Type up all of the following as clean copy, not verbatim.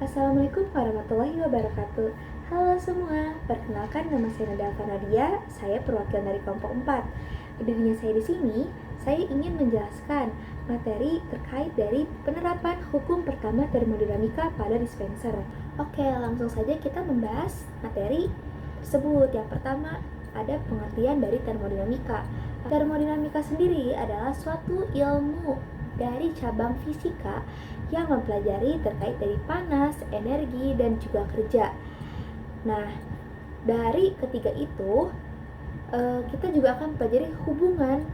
Assalamualaikum warahmatullahi wabarakatuh. Halo semua, perkenalkan nama saya Nada Nadia, saya perwakilan dari kelompok 4. Berdirinya saya di sini, saya ingin menjelaskan materi terkait dari penerapan hukum pertama termodinamika pada dispenser. Oke, langsung saja kita membahas materi tersebut. Yang pertama, ada pengertian dari termodinamika. Termodinamika sendiri adalah suatu ilmu dari cabang fisika yang mempelajari terkait dari panas, energi, dan juga kerja. Nah, dari ketiga itu, kita juga akan mempelajari hubungan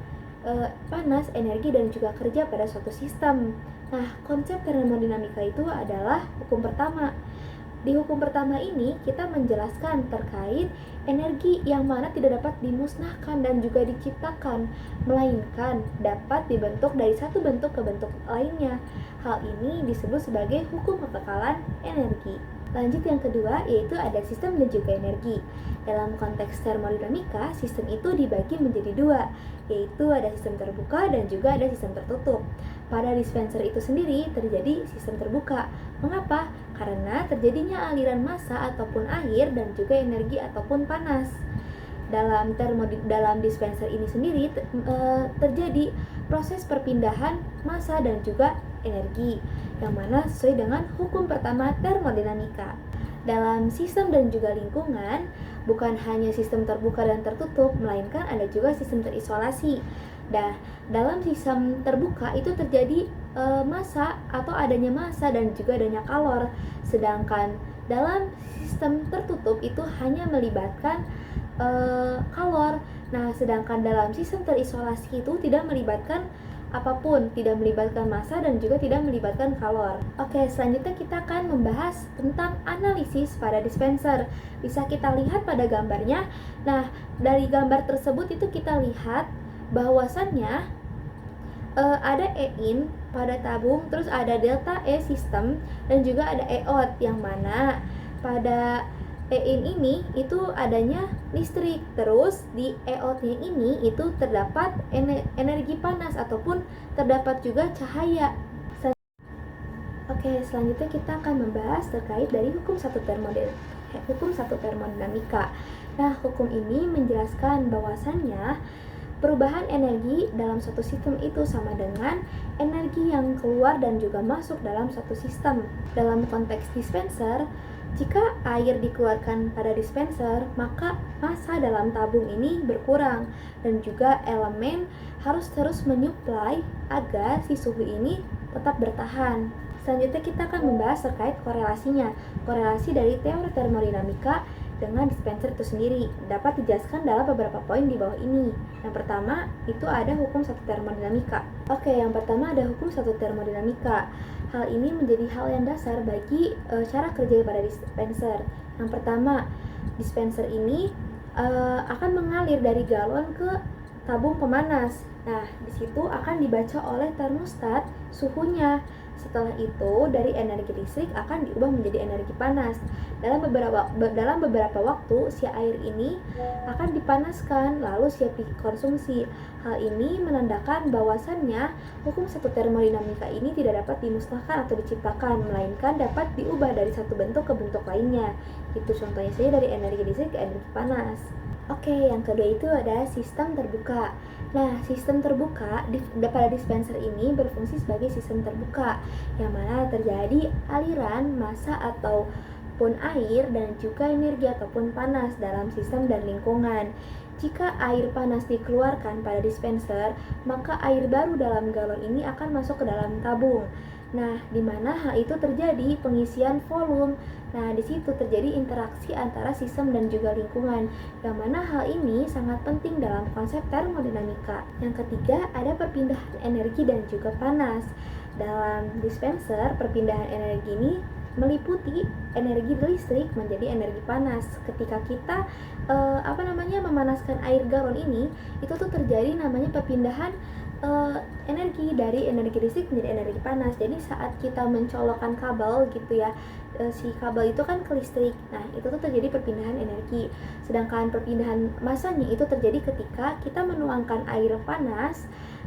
panas, energi, dan juga kerja pada suatu sistem. Nah, konsep termodinamika itu adalah hukum pertama. Di hukum pertama ini, kita menjelaskan terkait energi yang mana tidak dapat dimusnahkan dan juga diciptakan, melainkan dapat dibentuk dari satu bentuk ke bentuk lainnya. Hal ini disebut sebagai hukum kekekalan energi. Lanjut yang kedua, yaitu ada sistem dan juga energi. Dalam konteks termodinamika, sistem itu dibagi menjadi dua, yaitu ada sistem terbuka dan juga ada sistem tertutup. Pada dispenser itu sendiri terjadi sistem terbuka. Mengapa? Karena terjadinya aliran massa ataupun air dan juga energi ataupun panas. Dalam dispenser ini sendiri terjadi proses perpindahan massa dan juga energi, yang mana sesuai dengan hukum pertama termodinamika. Dalam sistem dan juga lingkungan, bukan hanya sistem terbuka dan tertutup, melainkan ada juga sistem terisolasi. Dalam sistem terbuka itu terjadi massa atau adanya massa dan juga adanya kalor. Sedangkan dalam sistem tertutup itu hanya melibatkan kalor. Nah, sedangkan dalam sistem terisolasi itu tidak melibatkan apapun, tidak melibatkan massa dan juga tidak melibatkan kalor. Oke, selanjutnya kita akan membahas tentang analisis pada dispenser. Bisa kita lihat pada gambarnya. Nah, dari gambar tersebut itu kita lihat bahwasannya ada E-in pada tabung, terus ada delta E sistem, dan juga ada E-out, yang mana pada E-in ini itu adanya listrik, terus di E-out-nya ini itu terdapat energi panas ataupun terdapat juga cahaya. Oke, selanjutnya kita akan membahas terkait dari hukum satu termodinamika. Nah, hukum ini menjelaskan bahwasannya perubahan energi dalam suatu sistem itu sama dengan energi yang keluar dan juga masuk dalam suatu sistem. Dalam konteks dispenser, jika air dikeluarkan pada dispenser, maka massa dalam tabung ini berkurang dan juga elemen harus terus menyuplai agar si suhu ini tetap bertahan. Selanjutnya kita akan membahas terkait korelasinya. Korelasi dari teori termodinamika dengan dispenser itu sendiri dapat dijelaskan dalam beberapa poin di bawah ini. Yang pertama, itu ada hukum satu termodinamika. Oke, yang pertama ada hukum satu termodinamika. Hal ini menjadi hal yang dasar bagi cara kerja pada dispenser. Yang pertama, dispenser ini akan mengalir dari galon ke tabung pemanas. Nah, di situ akan dibaca oleh termostat suhunya. Setelah itu, dari energi listrik akan diubah menjadi energi panas. Dalam beberapa waktu, si air ini akan dipanaskan, lalu siap dikonsumsi. Hal ini menandakan bahwasannya hukum satu termodinamika ini tidak dapat dimusnahkan atau diciptakan, melainkan dapat diubah dari satu bentuk ke bentuk lainnya. Itu contohnya saja dari energi listrik ke energi panas. Oke, yang kedua itu ada sistem terbuka. Nah, sistem terbuka pada dispenser ini berfungsi sebagai sistem terbuka, yang mana terjadi aliran massa ataupun air dan juga energi ataupun panas dalam sistem dan lingkungan. Jika air panas dikeluarkan pada dispenser, maka air baru dalam galon ini akan masuk ke dalam tabung. Nah, di mana hal itu terjadi pengisian volume. Nah, di situ terjadi interaksi antara sistem dan juga lingkungan, yang mana hal ini sangat penting dalam konsep termodinamika. Yang ketiga, ada perpindahan energi dan juga panas. Dalam dispenser, perpindahan energi ini meliputi energi listrik menjadi energi panas. Ketika kita memanaskan air galon ini, itu tuh terjadi namanya perpindahan energi dari energi listrik menjadi energi panas. Jadi saat kita mencolokkan kabel gitu ya, si kabel itu kan ke listrik. Nah, itu tuh terjadi perpindahan energi. Sedangkan perpindahan massanya itu terjadi ketika kita menuangkan air panas.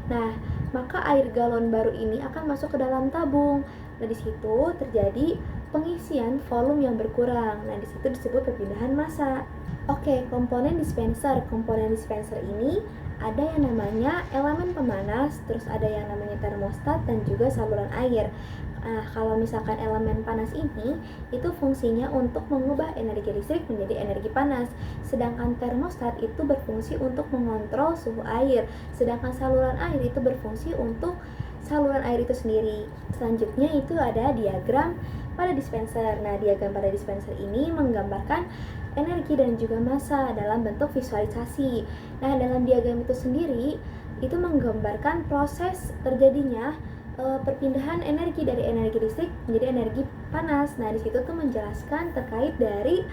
Nah, maka air galon baru ini akan masuk ke dalam tabung. Nah, di situ terjadi pengisian volume yang berkurang. Nah, di situ disebut perpindahan massa. Oke, komponen dispenser. Komponen dispenser ini ada yang namanya elemen pemanas, terus ada yang namanya termostat dan juga saluran air. Nah, kalau misalkan elemen panas ini, itu fungsinya untuk mengubah energi listrik menjadi energi panas. Sedangkan termostat itu berfungsi untuk mengontrol suhu air. Sedangkan saluran air itu berfungsi untuk saluran air itu sendiri. Selanjutnya itu ada diagram pada dispenser. Nah, diagram pada dispenser ini menggambarkan energi dan juga massa dalam bentuk visualisasi. Nah, dalam diagram itu sendiri itu menggambarkan proses terjadinya perpindahan energi dari energi listrik menjadi energi panas. Nah, di situ tuh menjelaskan terkait dari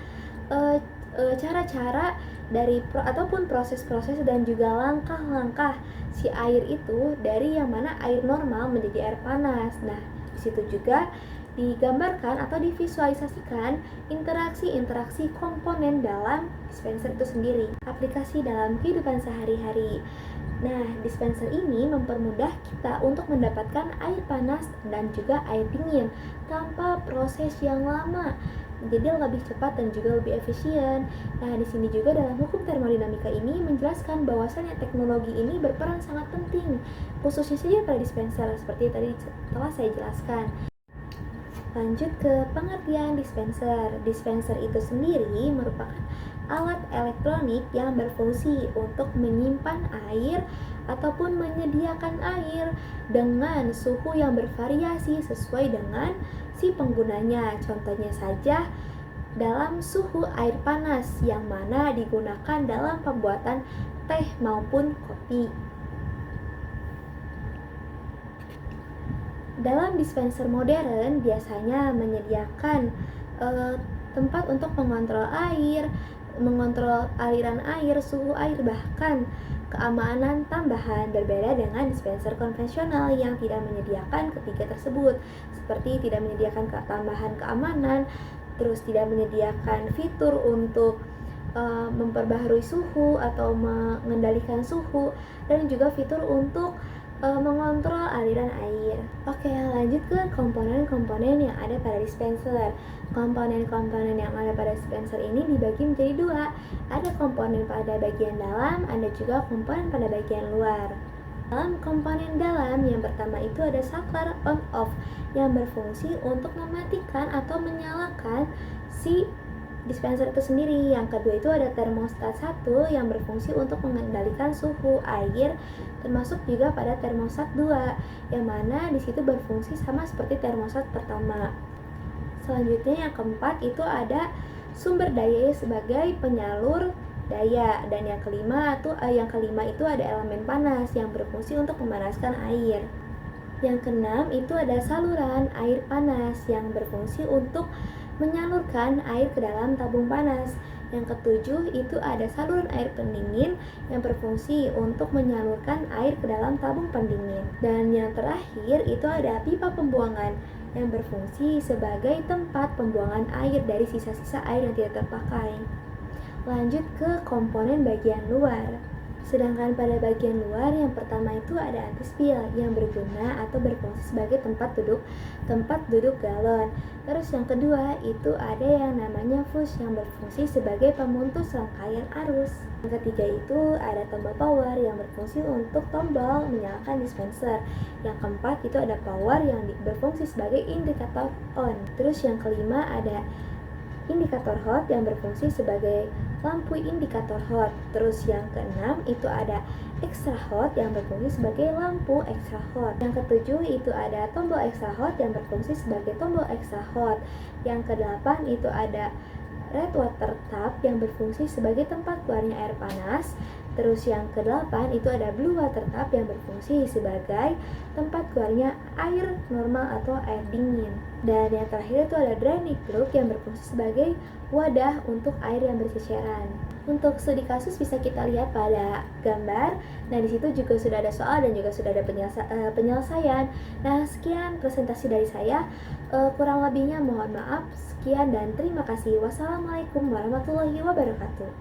cara-cara dari ataupun proses-proses dan juga langkah-langkah si air itu dari yang mana air normal menjadi air panas. Nah, di situ juga digambarkan atau divisualisasikan interaksi-interaksi komponen dalam dispenser itu sendiri. Aplikasi dalam kehidupan sehari-hari. Nah, dispenser ini mempermudah kita untuk mendapatkan air panas dan juga air dingin tanpa proses yang lama. Jadi lebih cepat dan juga lebih efisien. Nah, di sini juga dalam hukum termodinamika ini menjelaskan bahwasannya teknologi ini berperan sangat penting, khususnya saja pada dispenser seperti tadi telah saya jelaskan. Lanjut ke pengertian dispenser. Dispenser itu sendiri merupakan alat elektronik yang berfungsi untuk menyimpan air ataupun menyediakan air dengan suhu yang bervariasi sesuai dengan si penggunanya. Contohnya saja dalam suhu air panas yang mana digunakan dalam pembuatan teh maupun kopi. Dalam dispenser modern biasanya menyediakan tempat untuk mengontrol air, mengontrol aliran air, suhu air, bahkan keamanan tambahan. Berbeda dengan dispenser konvensional yang tidak menyediakan ketiga tersebut, seperti tidak menyediakan tambahan keamanan, terus tidak menyediakan fitur untuk memperbaharui suhu atau mengendalikan suhu, dan juga fitur untuk mengontrol aliran air. Oke, lanjut ke komponen-komponen yang ada pada dispenser. Komponen-komponen yang ada pada dispenser ini dibagi menjadi dua. Ada komponen pada bagian dalam, ada juga komponen pada bagian luar. Dalam komponen dalam, yang pertama itu ada saklar on-off yang berfungsi untuk mematikan atau menyalakan si dispenser itu sendiri. Yang kedua itu ada termostat 1 yang berfungsi untuk mengendalikan suhu air, termasuk juga pada termostat 2 yang mana di situ berfungsi sama seperti termostat pertama. Selanjutnya yang keempat itu ada sumber daya sebagai penyalur daya, dan yang kelima itu ada elemen panas yang berfungsi untuk memanaskan air. Yang keenam itu ada saluran air panas yang berfungsi untuk menyalurkan air ke dalam tabung panas. Yang ketujuh itu ada saluran air pendingin yang berfungsi untuk menyalurkan air ke dalam tabung pendingin. Dan yang terakhir itu ada pipa pembuangan yang berfungsi sebagai tempat pembuangan air dari sisa-sisa air yang tidak terpakai. Lanjut ke komponen bagian luar. Sedangkan pada bagian luar yang pertama itu ada antispill yang berguna atau berfungsi sebagai tempat duduk galon. Terus yang kedua itu ada yang namanya fuse yang berfungsi sebagai pemutus rangkaian arus. Yang ketiga itu ada tombol power yang berfungsi untuk tombol menyalakan dispenser. Yang keempat itu ada power yang berfungsi sebagai indikator on. Terus yang kelima ada indikator hot yang berfungsi sebagai lampu indikator hot. Terus yang keenam itu ada extra hot yang berfungsi sebagai lampu extra hot. Yang ketujuh itu ada tombol extra hot yang berfungsi sebagai tombol extra hot. Yang kedelapan itu ada red water tap yang berfungsi sebagai tempat keluarnya air panas. Terus yang kedelapan itu ada blue water tap yang berfungsi sebagai tempat keluarnya air normal atau air dingin. Dan yang terakhir itu ada drainage plug yang berfungsi sebagai wadah untuk air yang berceceran. Untuk studi kasus bisa kita lihat pada gambar. Nah, di situ juga sudah ada soal dan juga sudah ada penyelesaian. Nah, sekian presentasi dari saya. Kurang lebihnya mohon maaf. Sekian dan terima kasih. Wassalamualaikum warahmatullahi wabarakatuh.